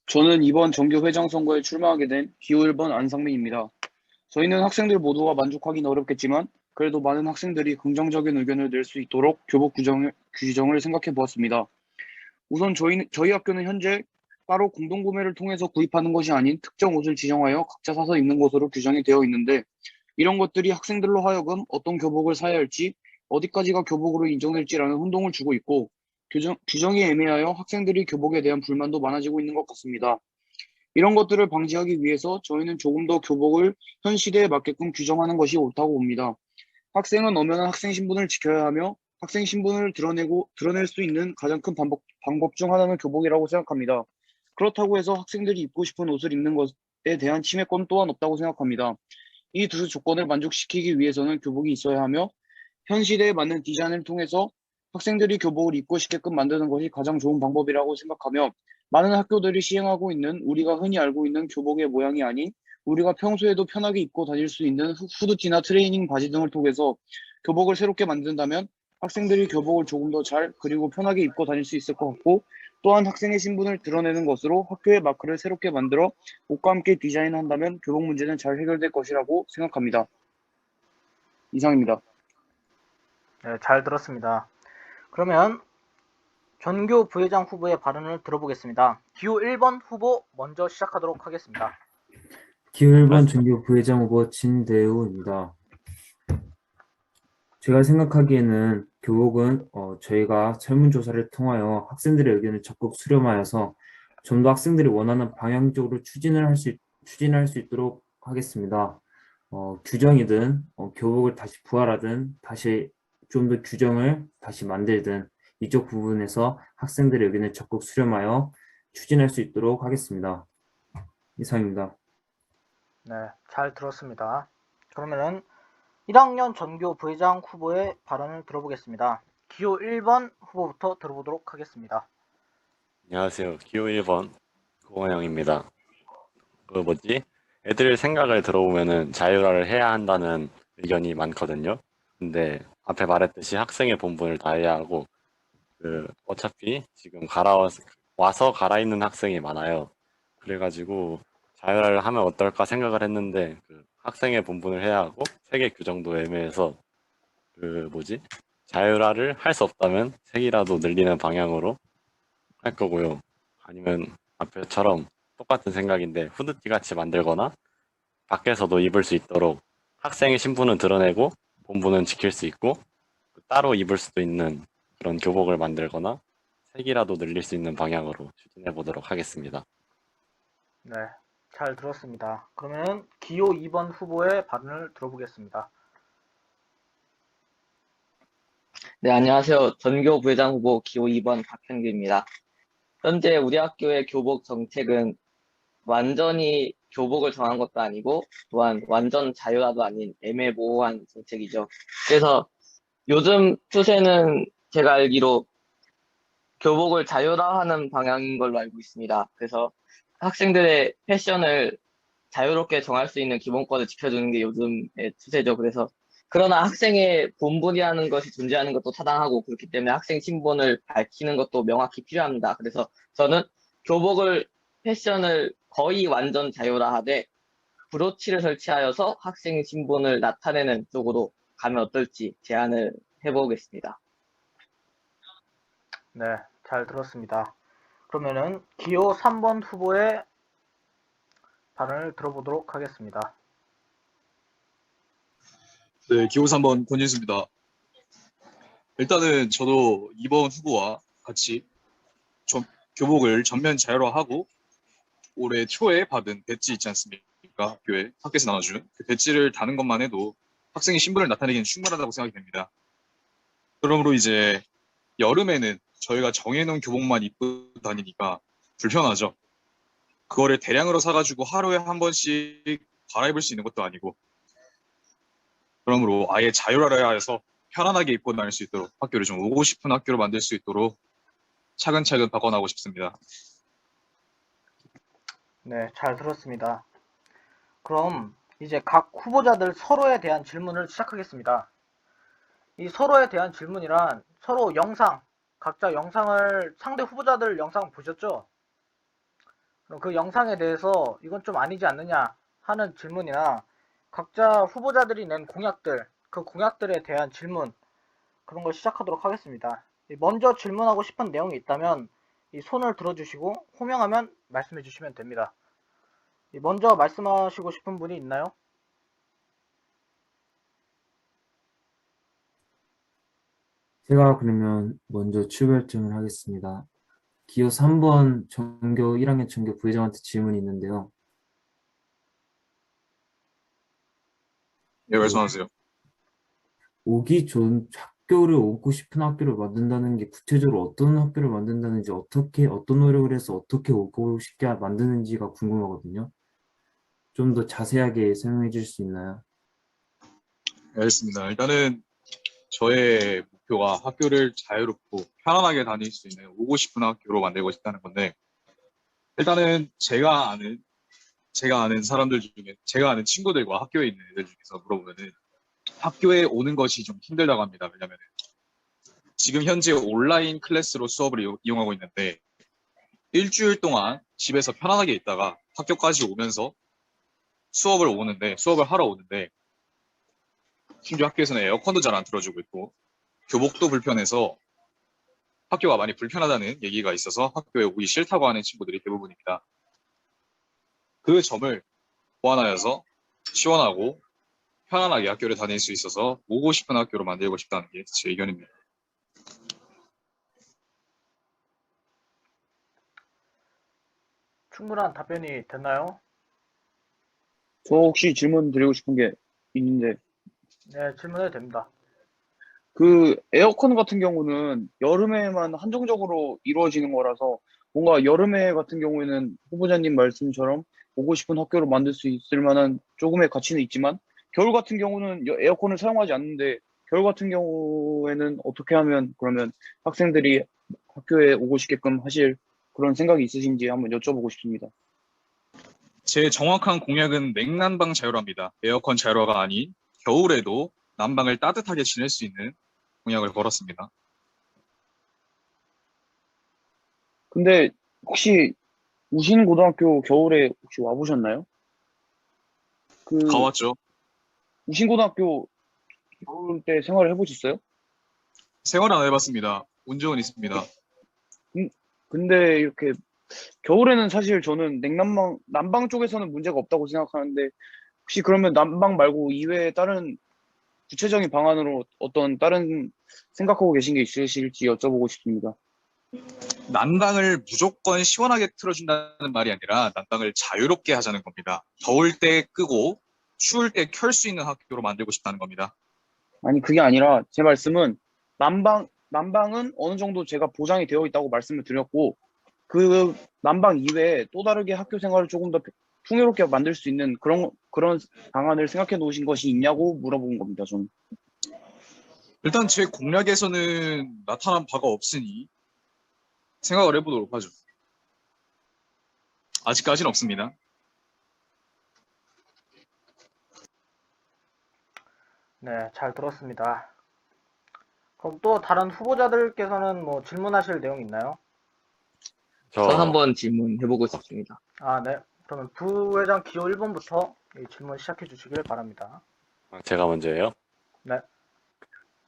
저는 이번 정규 회장 선거에 출마하게 된 기호 1번 안상민입니다. 저희는 학생들 모두가 만족하기는 어렵겠지만 그래도 많은 학생들이 긍정적인 의견을 낼 수 있도록 교복 규정을 생각해 보았습니다. 우선 저희 학교는 현재 따로 공동구매를 통해서 구입하는 것이 아닌 특정 옷을 지정하여 각자 사서 입는 것으로 규정이 되어 있는데 이런 것들이 학생들로 하여금 어떤 교복을 사야 할지 어디까지가 교복으로 인정될지라는 혼동을 주고 있고 규정이 애매하여 학생들이 교복에 대한 불만도 많아지고 있는 것 같습니다. 이런 것들을 방지하기 위해서 저희는 조금 더 교복을 현 시대에 맞게끔 규정하는 것이 옳다고 봅니다. 학생은 엄연한 학생 신분을 지켜야 하며 학생 신분을 드러낼 수 있는 가장 큰 방법 중 하나는 교복이라고 생각합니다. 그렇다고 해서 학생들이 입고 싶은 옷을 입는 것에 대한 침해권 또한 없다고 생각합니다. 이 두 조건을 만족시키기 위해서는 교복이 있어야 하며 현 시대에 맞는 디자인을 통해서 학생들이 교복을 입고 싶게끔 만드는 것이 가장 좋은 방법이라고 생각하며 많은 학교들이 시행하고 있는 우리가 흔히 알고 있는 교복의 모양이 아닌 우리가 평소에도 편하게 입고 다닐 수 있는 후드티나 트레이닝 바지 등을 통해서 교복을 새롭게 만든다면 학생들이 교복을 조금 더 잘 그리고 편하게 입고 다닐 수 있을 것 같고 또한 학생의 신분을 드러내는 것으로 학교의 마크를 새롭게 만들어 옷과 함께 디자인한다면 교복 문제는 잘 해결될 것이라고 생각합니다. 이상입니다. 네, 잘 들었습니다. 그러면 전교 부회장 후보의 발언을 들어보겠습니다. 기호 1번 후보 먼저 시작하도록 하겠습니다. 기호 1번 전교 부회장 후보 진대우입니다. 제가 생각하기에는 교복은 저희가 설문조사를 통하여 학생들의 의견을 적극 수렴하여서 좀 더 학생들이 원하는 방향적으로 추진을 할 수 있도록 하겠습니다. 규정이든 교복을 다시 부활하든 다시 좀 더 규정을 다시 만들든 이쪽 부분에서 학생들의 의견을 적극 수렴하여 추진할 수 있도록 하겠습니다. 이상입니다. 네, 잘 들었습니다. 그러면은 1학년 전교 부회장 후보의 발언을 들어보겠습니다. 기호 1번 후보부터 들어보도록 하겠습니다. 안녕하세요. 기호 1번 고원영입니다. 애들 생각을 들어보면은 자율화를 해야 한다는 의견이 많거든요. 근데 앞에 말했듯이 학생의 본분을 다해야 하고, 어차피 지금 와서 갈아입는 학생이 많아요. 그래가지고 자율화를 하면 어떨까 생각을 했는데, 학생의 본분을 해야 하고, 세계 규정도 애매해서, 자율화를 할 수 없다면 색이라도 늘리는 방향으로 할 거고요. 아니면 앞에처럼 똑같은 생각인데 후드티 같이 만들거나 밖에서도 입을 수 있도록 학생의 신분은 드러내고 본분은 지킬 수 있고 따로 입을 수도 있는 그런 교복을 만들거나 색이라도 늘릴 수 있는 방향으로 추진해 보도록 하겠습니다. 네, 잘 들었습니다. 그러면 기호 2번 후보의 발언을 들어보겠습니다. 네, 안녕하세요. 전교 부회장 후보 기호 2번 박현규입니다. 현재 우리 학교의 교복 정책은 완전히 교복을 정한 것도 아니고 또한 완전 자율화도 아닌 애매모호한 정책이죠. 그래서 요즘 추세는 제가 알기로 교복을 자율화하는 방향인 걸로 알고 있습니다. 그래서 학생들의 패션을 자유롭게 정할 수 있는 기본권을 지켜주는 게 요즘의 추세죠. 그래서 그러나 학생의 본분이라는 것이 존재하는 것도 타당하고 그렇기 때문에 학생 신분을 밝히는 것도 명확히 필요합니다. 그래서 저는 교복을 패션을 거의 완전 자율화하되 브로치를 설치하여서 학생 신분을 나타내는 쪽으로 가면 어떨지 제안을 해보겠습니다. 네, 잘 들었습니다. 그러면은 기호 3번 후보의 발언을 들어보도록 하겠습니다. 네, 기호 3번 권진수입니다. 일단은 저도 이번 후보와 같이 교복을 전면 자율화하고 올해 초에 받은 배지 있지 않습니까? 학교에 학교에서 나눠준 그 배지를 다는 것만 해도 학생의 신분을 나타내기는 충분하다고 생각이 됩니다. 그러므로 이제 여름에는 저희가 정해놓은 교복만 입고 다니니까 불편하죠. 그거를 대량으로 사가지고 하루에 한 번씩 갈아입을 수 있는 것도 아니고 그러므로 아예 자율화를 해서 편안하게 입고 다닐 수 있도록 학교를 좀 오고 싶은 학교로 만들 수 있도록 차근차근 바꿔나가고 싶습니다. 네, 잘 들었습니다. 그럼 이제 각 후보자들 서로에 대한 질문을 시작하겠습니다. 이 서로에 대한 질문이란 서로 영상, 각자 영상을 상대 후보자들 영상 보셨죠? 그럼 그 영상에 대해서 이건 좀 아니지 않느냐 하는 질문이나 각자 후보자들이 낸 공약들, 그 공약들에 대한 질문, 그런 걸 시작하도록 하겠습니다. 먼저 질문하고 싶은 내용이 있다면 이 손을 들어주시고 호명하면 말씀해 주시면 됩니다. 먼저 말씀하시고 싶은 분이 있나요? 제가 그러면 먼저 출발점을 하겠습니다. 기호 3번 전교 1학년 전교 부회장한테 질문이 있는데요. 네, 말씀하세요. 학교를 오고 싶은 학교를 만든다는 게 구체적으로 어떤 학교를 만든다는지 어떤 노력을 해서 어떻게 오고 싶게 만드는지가 궁금하거든요. 좀 더 자세하게 설명해 주실 수 있나요? 네, 알겠습니다. 일단은 저의 목표가 학교를 자유롭고 편안하게 다닐 수 있는 오고 싶은 학교로 만들고 싶다는 건데, 일단은 제가 아는 사람들 중에, 제가 아는 친구들과 학교에 있는 애들 중에서 물어보면은 학교에 오는 것이 좀 힘들다고 합니다. 왜냐면 지금 현재 온라인 클래스로 수업을 이용하고 있는데, 일주일 동안 집에서 편안하게 있다가 학교까지 오면서 수업을 하러 오는데, 심지어 학교에서는 에어컨도 잘 안 틀어주고 있고, 교복도 불편해서 학교가 많이 불편하다는 얘기가 있어서 학교에 오기 싫다고 하는 친구들이 대부분입니다. 그 점을 보완하여서 시원하고 편안하게 학교를 다닐 수 있어서 오고 싶은 학교로 만들고 싶다는 게 제 의견입니다. 충분한 답변이 됐나요? 저 혹시 질문 드리고 싶은 게 있는데, 네, 질문해도 됩니다. 그 에어컨 같은 경우는 여름에만 한정적으로 이루어지는 거라서 뭔가 여름에 같은 경우에는 후보자님 말씀처럼 오고 싶은 학교로 만들 수 있을 만한 조금의 가치는 있지만, 겨울 같은 경우는 에어컨을 사용하지 않는데, 겨울 같은 경우에는 어떻게 하면 그러면 학생들이 학교에 오고 싶게끔 하실 그런 생각이 있으신지 한번 여쭤보고 싶습니다. 제 정확한 공약은 냉난방 자율화입니다. 에어컨 자율화가 아닌 겨울에도 난방을 따뜻하게 지낼 수 있는 공약을 걸었습니다. 근데 혹시 우신고등학교 겨울에 혹시 와보셨나요? 그 가왔죠. 우신고등학교 겨울 때 생활을 해보셨어요? 생활 안 해봤습니다. 운 좋은 있습니다. 근데 이렇게 겨울에는 사실 저는 난방 쪽에서는 문제가 없다고 생각하는데, 혹시 그러면 난방 말고 이외에 다른 구체적인 방안으로 어떤 다른 생각하고 계신 게 있으실지 여쭤보고 싶습니다. 난방을 무조건 시원하게 틀어준다는 말이 아니라 난방을 자유롭게 하자는 겁니다. 더울 때 끄고 추울 때 켤 수 있는 학교로 만들고 싶다는 겁니다. 아니, 그게 아니라 제 말씀은 난방은 어느 정도 제가 보장이 되어 있다고 말씀을 드렸고, 그 난방 이외에 또 다르게 학교 생활을 조금 더 풍요롭게 만들 수 있는 그런 방안을 생각해 놓으신 것이 있냐고 물어본 겁니다, 저는. 일단 제 공약에서는 나타난 바가 없으니 생각을 해보도록 하죠. 아직까지는 없습니다. 네, 잘 들었습니다. 그럼 또 다른 후보자들께서는 뭐 질문하실 내용 있나요? 저 한번 질문해보고 싶습니다. 아, 네. 그러면 부회장 기호 1번부터 질문 시작해 주시길 바랍니다. 제가 먼저예요. 네.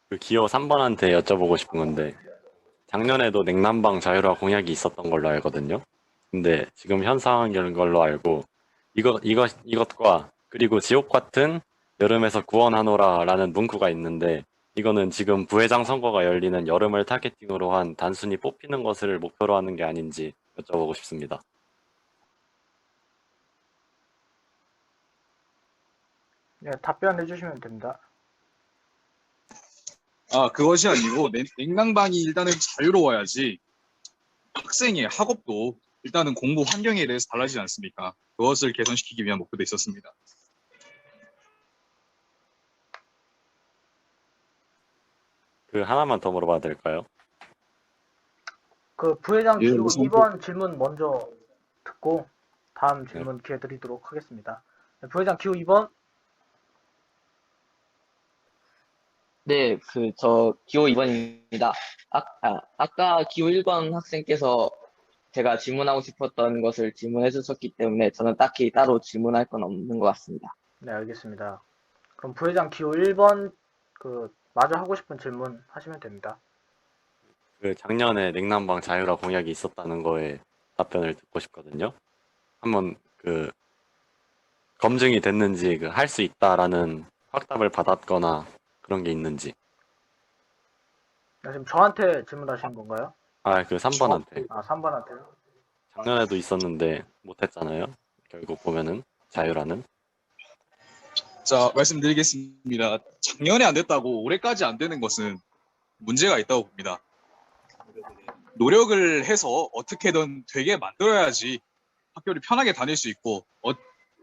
그 기호 3번한테 여쭤보고 싶은 건데, 작년에도 냉난방 자율화 공약이 있었던 걸로 알거든요. 근데 지금 현 상황인 걸로 알고, 이것과 그리고 지옥 같은 여름에서 구원하노라라는 문구가 있는데, 이거는 지금 부회장 선거가 열리는 여름을 타겟팅으로 한 단순히 뽑히는 것을 목표로 하는 게 아닌지 여쭤보고 싶습니다. 네, 답변해 주시면 됩니다. 그것이 아니고 냉난방이 일단은 자유로워야지 학업도 일단은 공부 환경에 대해서 달라지지 않습니까? 그것을 개선시키기 위한 목표도 있었습니다. 그 하나만 더 물어봐도 될까요? 그 부회장 예, 기호 우선 2번 질문 먼저 듣고 다음 네. 질문 기회 드리도록 하겠습니다. 네, 부회장 기호 2번. 네, 저 기호 2번입니다. 아까 기호 1번 학생께서 제가 질문하고 싶었던 것을 질문해 주셨기 때문에 저는 딱히 따로 질문할 건 없는 것 같습니다. 네, 알겠습니다. 그럼 부회장 기호 1번 마저 하고 싶은 질문 하시면 됩니다. 그 작년에 냉난방 자율화 공약이 있었다는 거에 답변을 듣고 싶거든요. 한번 그 검증이 됐는지 그 할 수 있다라는 확답을 받았거나 그런 게 있는지. 네, 지금 저한테 질문하시는 건가요? 아, 그 3번한테. 아, 3번한테요? 작년에도 있었는데 못했잖아요. 결국 보면은 자율화는. 자, 말씀드리겠습니다. 작년에 안 됐다고 올해까지 안 되는 것은 문제가 있다고 봅니다. 노력을 해서 어떻게든 되게 만들어야지 학교를 편하게 다닐 수 있고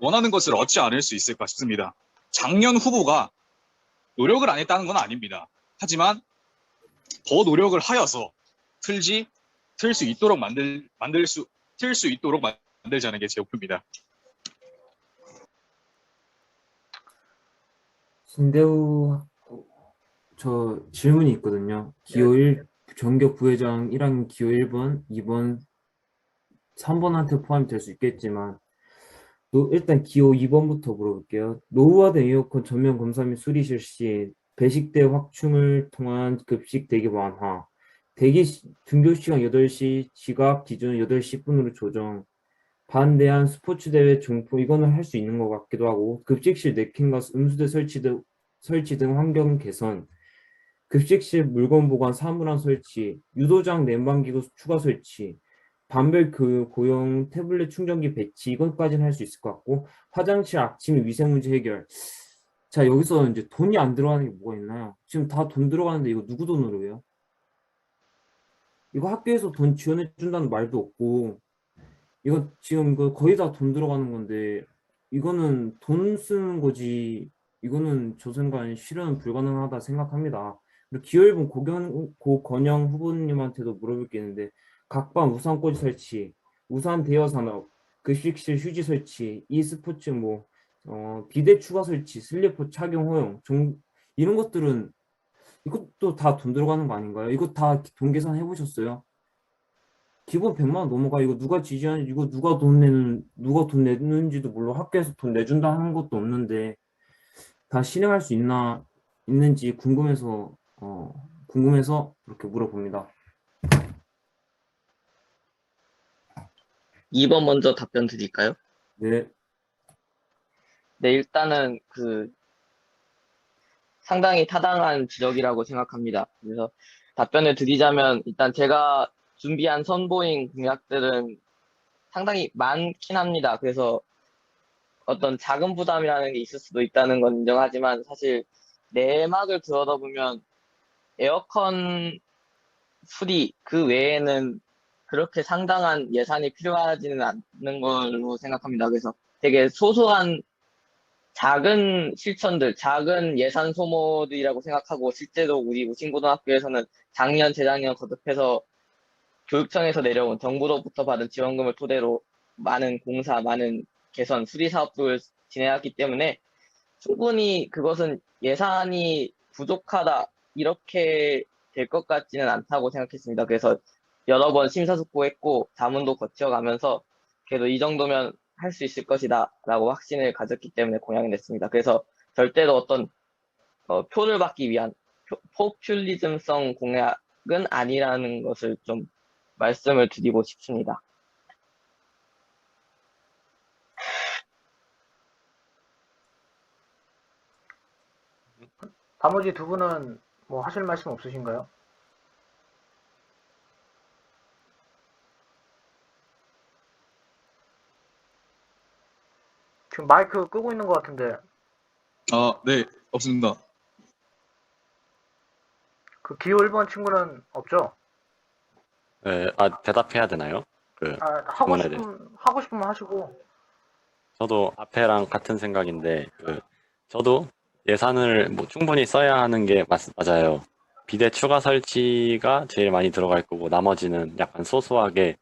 원하는 것을 얻지 않을 수 있을까 싶습니다. 작년 후보가 노력을 안 했다는 건 아닙니다. 하지만 더 노력을 하여서 틀 수 있도록 틀 수 있도록 만들자는 게 제 목표입니다. 신대우 저 질문이 있거든요. 기호 1 전교 부회장 1학년 기호 1번, 2번, 3번한테 포함이 될 수 있겠지만 일단 기호 2번부터 물어볼게요. 노후화된 에어컨 전면 검사 및 수리 실시, 배식대 확충을 통한 급식 대기 완화, 등교 시간 8시, 지각 기준 8시 10분으로 조정, 반대한 스포츠 대회 종품 이거는 할 수 있는 것 같기도 하고, 급식실 네킨과 음수대 설치 등 환경 개선, 급식실 물건 보관 사물함 설치, 유도장 냉방기구 추가 설치, 반별 고용 태블릿 충전기 배치 이것까지는 할 수 있을 것 같고, 화장실 아침 위생 문제 해결. 자, 여기서 이제 돈이 안 들어가는 게 뭐가 있나요? 지금 다 돈 들어가는데 이거 누구 돈으로 해요? 이거 학교에서 돈 지원해 준다는 말도 없고, 이거 지금 이거 거의 다 돈 들어가는 건데, 이거는 돈 쓰는 거지. 이거는 저 생각엔 실현은 불가능하다 생각합니다. 그리고 기호일본 고건영 후보님한테도 물어볼 게 있는데, 각반 우산꽂이 설치, 우산 대여 산업, 급식실 휴지 설치, e스포츠 비대 추가 설치, 슬리퍼 착용 허용, 이런 것들은 이것도 다 돈 들어가는 거 아닌가요? 이거 다 돈 계산 해보셨어요? 기본 100만 원 넘어가. 이거 누가 지지하는지, 이거 누가 돈 내는지도 몰라. 학교에서 돈 내준다 하는 것도 없는데, 다 실행할 수 있는지 궁금해서 그렇게 물어봅니다. 2번 먼저 답변 드릴까요? 네, 네, 일단은 상당히 타당한 지적이라고 생각합니다. 그래서 답변을 드리자면 일단 제가 준비한 선보인 공약들은 상당히 많긴 합니다. 그래서 어떤 자금 부담이라는 게 있을 수도 있다는 건 인정하지만 사실 내막을 들여다보면 에어컨 수리 그 외에는 그렇게 상당한 예산이 필요하지는 않는 걸로 생각합니다. 그래서 되게 소소한 작은 실천들, 작은 예산 소모들이라고 생각하고 실제로 우리 우신고등학교에서는 작년, 재작년 거듭해서 교육청에서 내려온 정부로부터 받은 지원금을 토대로 많은 공사, 많은 개선, 수리 사업을 진행했기 때문에 충분히 그것은 예산이 부족하다 이렇게 될 것 같지는 않다고 생각했습니다. 그래서 여러 번 심사숙고했고 자문도 거쳐가면서 그래도 이 정도면 할 수 있을 것이다 라고 확신을 가졌기 때문에 공약을 냈습니다. 그래서 절대로 어떤 표를 받기 위한 포퓰리즘성 공약은 아니라는 것을 좀 말씀을 드리고 싶습니다. 나머지 두 분은 뭐 하실 말씀 없으신가요? 지금 마이크 끄고 있는 것 같은데 네, 없습니다. 그 기호 1번 친구는 없죠? 네, 대답해야 되나요? 그 하고 질문에 대해서. 싶으면 하시고. 저도 앞에랑 같은 생각인데, 저도 예산을 뭐 충분히 써야 하는 게 맞아요. 비대 추가 설치가 제일 많이 들어갈 거고, 나머지는 약간 소소하게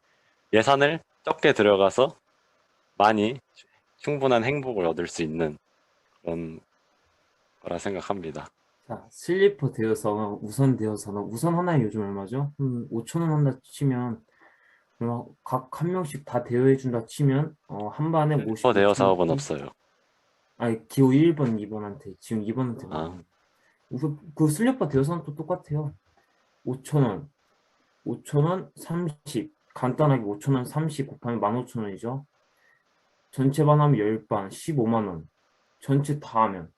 예산을 적게 들어가서 많이 충분한 행복을 얻을 수 있는 그런 거라 생각합니다. 자, 슬리퍼 대여 산업, 우산 대여 산업, 우산 하나에 요즘 얼마죠? 5천 원 한다 치면 그럼 각 한 명씩 다 대여해준다 치면 한 반에 슈퍼 대여 55천 사업은 없어요. 아니 기호 1번, 2번한테 지금 2번한테 아, 그 슬리퍼 대여 사업도 똑같아요. 5,000원, 5,000원 30 간단하게 5,000원 30 곱하면 15,000원이죠. 전체 반 하면 10반 15만 원. 전체 다 하면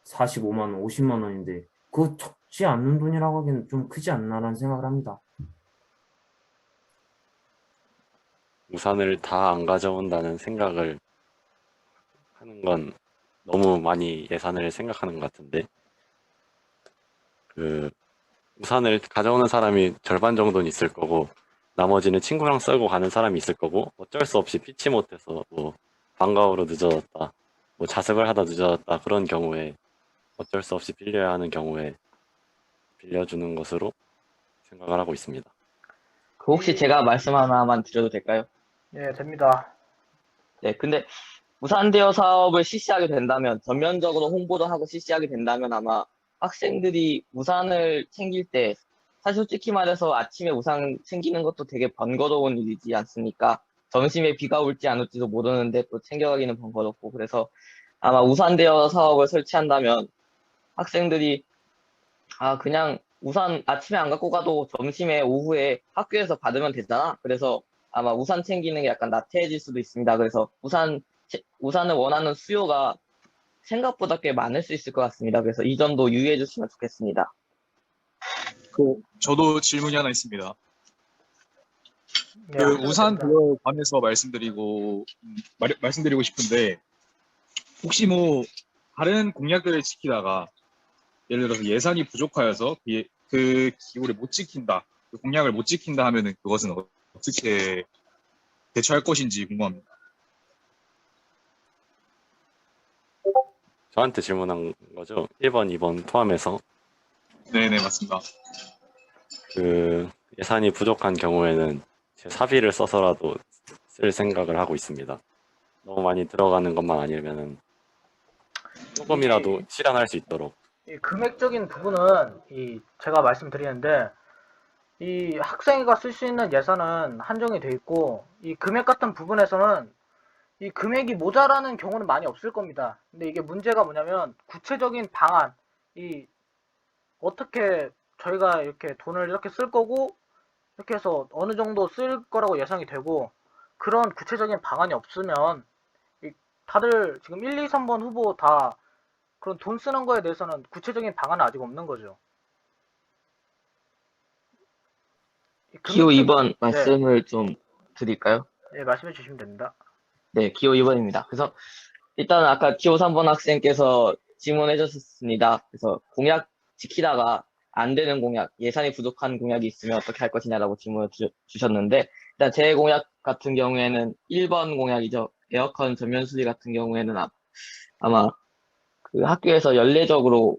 45만 원, 50만 원인데 그거 적지 않는 돈이라고 하기엔 좀 크지 않나라는 생각을 합니다. 우산을 다 안 가져온다는 생각을 하는 건 너무 많이 예산을 생각하는 것 같은데, 그 우산을 가져오는 사람이 절반 정도는 있을 거고 나머지는 친구랑 쓰고 가는 사람이 있을 거고, 어쩔 수 없이 피치 못해서 뭐 방과후로 늦어졌다, 뭐 자습을 하다 늦어졌다, 그런 경우에 어쩔 수 없이 빌려야 하는 경우에 빌려주는 것으로 생각을 하고 있습니다. 그 혹시 제가 말씀 하나만 드려도 될까요? 예, 됩니다. 네, 근데 우산 대여 사업을 실시하게 된다면, 전면적으로 홍보도 하고 실시하게 된다면 아마 학생들이 우산을 챙길 때, 사실 솔직히 말해서 아침에 우산 챙기는 것도 되게 번거로운 일이지 않습니까? 점심에 비가 올지 안 올지도 모르는데 또 챙겨가기는 번거롭고, 그래서 아마 우산 대여 사업을 설치한다면 학생들이 그냥 우산 아침에 안 갖고 가도 점심에 오후에 학교에서 받으면 되잖아. 그래서 아마 우산 챙기는 게 약간 나태해질 수도 있습니다. 그래서 우산을 원하는 수요가 생각보다 꽤 많을 수 있을 것 같습니다. 그래서 이 점도 유의해 주시면 좋겠습니다. 저도 질문이 하나 있습니다. 예, 그 하셔도 우산 됩니다. 대여 관해서 말씀드리고 싶은데, 혹시 뭐 다른 공약들을 지키다가 예를 들어서 예산이 부족하여서 그 기호를 못 지킨다, 그 공약을 못 지킨다 하면은 그것은 어떻게 대처할 것인지 궁금합니다. 저한테 질문한 거죠? 1번, 2번 포함해서. 네네, 맞습니다. 그 예산이 부족한 경우에는 제 사비를 써서라도 쓸 생각을 하고 있습니다. 너무 많이 들어가는 것만 아니면은 조금이라도 실현할 수 있도록. 이 금액적인 부분은 제가 말씀드리는데, 이 학생회가 쓸 수 있는 예산은 한정이 돼 있고, 이 금액 같은 부분에서는 이 금액이 모자라는 경우는 많이 없을 겁니다. 근데 이게 문제가 뭐냐면, 구체적인 방안, 이 어떻게 저희가 이렇게 돈을 이렇게 쓸 거고, 이렇게 해서 어느 정도 쓸 거라고 예상이 되고, 그런 구체적인 방안이 없으면 다들 지금 1, 2, 3번 후보 다 그런 돈 쓰는 거에 대해서는 구체적인 방안은 아직 없는 거죠. 기호 2번 네, 말씀을 좀 드릴까요? 네, 말씀해 주시면 됩니다. 네, 기호 2번입니다. 그래서 일단 아까 기호 3번 학생께서 질문해 주셨습니다. 그래서 공약 지키다가 안 되는 공약, 예산이 부족한 공약이 있으면 어떻게 할 것이냐라고 질문을 주셨는데, 일단 제 공약 같은 경우에는 1번 공약이죠. 에어컨 전면 수리 같은 경우에는 아마 그 학교에서 연례적으로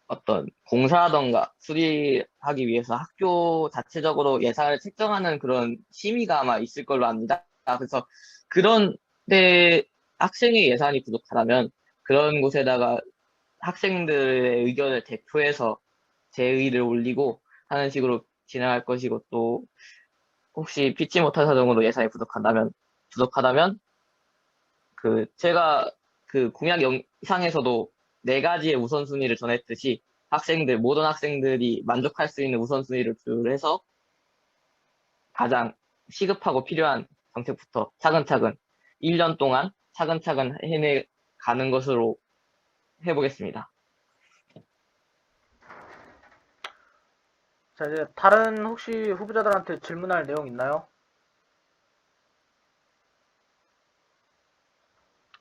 어떤 공사하던가 수리하기 위해서 학교 자체적으로 예산을 책정하는 그런 심의가 아마 있을 걸로 압니다. 그래서 그런데 학생의 예산이 부족하다면 그런 곳에다가 학생들의 의견을 대표해서 제의를 올리고 하는 식으로 진행할 것이고, 또 혹시 피치 못할 사정으로 예산이 부족하다면 그 제가 그 공약 영상에서도 네 가지의 우선순위를 전했듯이 모든 학생들이 만족할 수 있는 우선순위를 해서 가장 시급하고 필요한 정책부터 차근차근 1년 동안 차근차근 해내가는 것으로 해보겠습니다. 자, 이제 다른 혹시 후보자들한테 질문할 내용 있나요?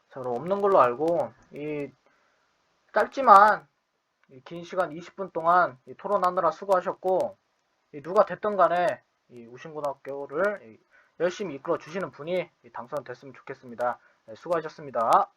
자, 그럼 없는 걸로 알고, 짧지만 긴 시간 20분 동안 토론하느라 수고하셨고, 누가 됐든 간에 우신고등학교를 열심히 이끌어 주시는 분이 당선됐으면 좋겠습니다. 네, 수고하셨습니다.